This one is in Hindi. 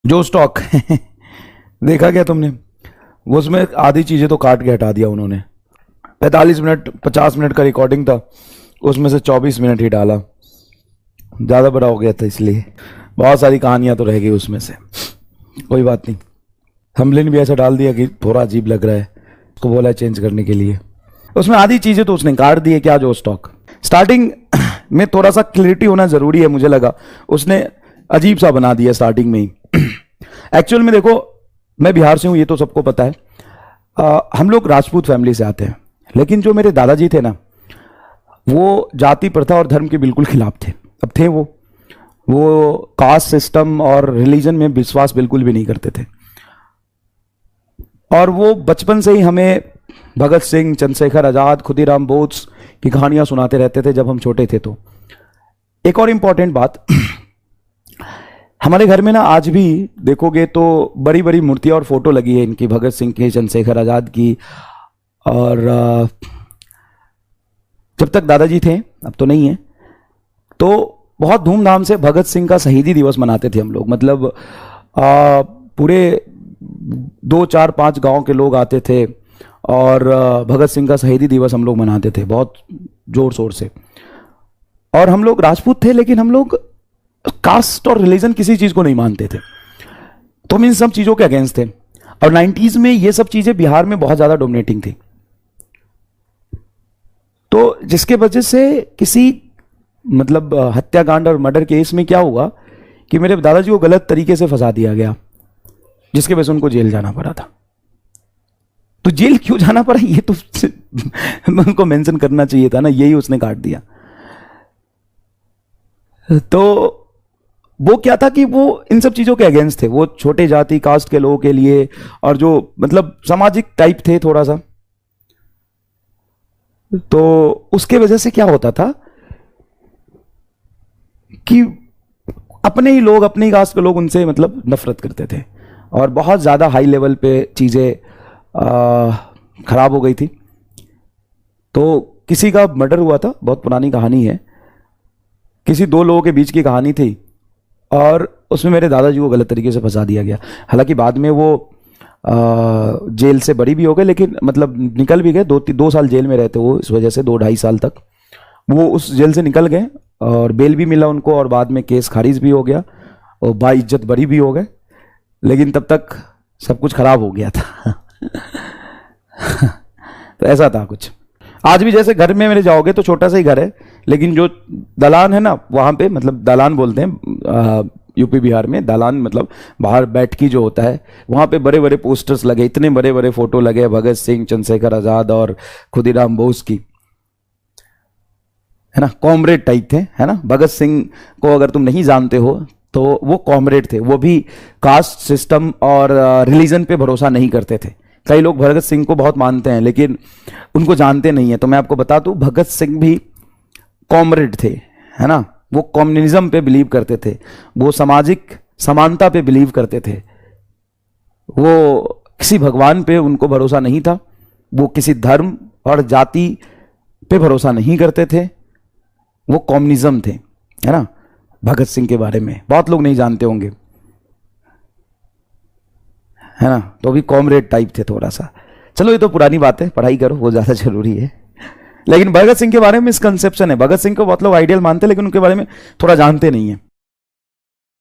जो स्टॉक देखा क्या तुमने? वो उसमें आधी चीज़ें तो काट के हटा दिया उन्होंने। 45 मिनट 50 मिनट का रिकॉर्डिंग था, उसमें से 24 मिनट ही डाला। ज़्यादा बड़ा हो गया था इसलिए। बहुत सारी कहानियां तो रह गई उसमें से, कोई बात नहीं। थंबनेल भी ऐसा डाल दिया कि थोड़ा अजीब लग रहा है, उसको बोला है चेंज करने के लिए। उसमें आधी चीज़ें तो उसने काट दी है। क्या जो स्टॉक स्टार्टिंग में थोड़ा सा क्लियरिटी होना ज़रूरी है, मुझे लगा उसने अजीब सा बना दिया स्टार्टिंग में ही। एक्चुअल में देखो, मैं बिहार से हूँ, ये तो सबको पता है। हम लोग राजपूत फैमिली से आते हैं, लेकिन जो मेरे दादाजी थे ना, वो जाति प्रथा और धर्म के बिल्कुल खिलाफ थे। अब थे वो कास्ट सिस्टम और रिलीजन में विश्वास बिल्कुल भी नहीं करते थे। और वो बचपन से ही हमें भगत सिंह, चंद्रशेखर आजाद, खुदीराम बोस की कहानियां सुनाते रहते थे जब हम छोटे थे। तो एक और इंपॉर्टेंट बात, हमारे घर में ना आज भी देखोगे तो बड़ी बड़ी मूर्तियां और फोटो लगी है इनकी, भगत सिंह की, चंद्रशेखर आजाद की। और जब तक दादाजी थे, अब तो नहीं है, तो बहुत धूमधाम से भगत सिंह का शहीदी दिवस मनाते थे हम लोग। मतलब पूरे 2 4 5 गांव के लोग आते थे और भगत सिंह का शहीदी दिवस हम लोग मनाते थे बहुत जोर शोर से। और हम लोग राजपूत थे, लेकिन हम लोग कास्ट और रिलीजन किसी चीज को नहीं मानते थे, तो हम इन सब चीजों के अगेंस्ट थे। और 90s में ये सब चीजें बिहार में बहुत ज्यादा डोमिनेटिंग थी, तो जिसके वजह से किसी मतलब हत्याकांड और मर्डर केस में क्या हुआ कि मेरे दादाजी को गलत तरीके से फंसा दिया गया, जिसके वजह से उनको जेल जाना पड़ा था। तो जेल क्यों जाना पड़ा ये तो उनको मेंशन करना चाहिए था ना, यही उसने काट दिया। तो वो क्या था कि वो इन सब चीजों के अगेंस्ट थे, वो छोटे जाति कास्ट के लोगों के लिए, और जो मतलब सामाजिक टाइप थे थोड़ा सा। तो उसके वजह से क्या होता था कि अपने ही लोग, अपने ही कास्ट के लोग उनसे मतलब नफरत करते थे, और बहुत ज़्यादा हाई लेवल पे चीज़ें खराब हो गई थी। तो किसी का मर्डर हुआ था, बहुत पुरानी कहानी है, किसी 2 लोगों के बीच की कहानी थी, और उसमें मेरे दादाजी को गलत तरीके से फंसा दिया गया। हालांकि बाद में वो जेल से बरी भी हो गए, लेकिन मतलब निकल भी गए। 2 साल जेल में रहते वो, इस वजह से 2 ढाई साल तक वो उस जेल से निकल गए, और बेल भी मिला उनको, और बाद में केस खारिज भी हो गया, और बाइज्जत बरी भी हो गए। लेकिन तब तक सब कुछ खराब हो गया था। तो ऐसा था कुछ। आज भी जैसे घर में मेरे जाओगे तो छोटा सा ही घर है, लेकिन जो दालान है ना, वहाँ पे मतलब दालान बोलते हैं यूपी बिहार में। दालान मतलब बाहर बैठकी जो होता है, वहाँ पे बड़े बड़े पोस्टर्स लगे, इतने बड़े बड़े फोटो लगे भगत सिंह, चंद्रशेखर आजाद और खुदीराम बोस की, है ना। कॉमरेड टाइप थे, है ना। भगत सिंह को अगर तुम नहीं जानते हो तो वो कॉमरेड थे, वो भी कास्ट सिस्टम और रिलीजन पे भरोसा नहीं करते थे। कई लोग भगत सिंह को बहुत मानते हैं, लेकिन उनको जानते नहीं है। तो मैं आपको बता दूं, भगत सिंह भी कॉमरेड थे, है ना। वो कम्युनिज्म पे बिलीव करते थे, वो सामाजिक समानता पे बिलीव करते थे, वो किसी भगवान पे उनको भरोसा नहीं था, वो किसी धर्म और जाति पे भरोसा नहीं करते थे, वो कम्युनिज्म थे, है ना। भगत सिंह के बारे में बहुत लोग नहीं जानते होंगे, है ना। तो भी कॉमरेड टाइप थे थोड़ा सा। चलो ये तो पुरानी बात है, पढ़ाई करो, वो ज़्यादा जरूरी है। लेकिन भगत सिंह के बारे में मिसकंसेप्शन है। भगत सिंह को बहुत लोग आइडियल मानते हैं, लेकिन उनके बारे में थोड़ा जानते नहीं है।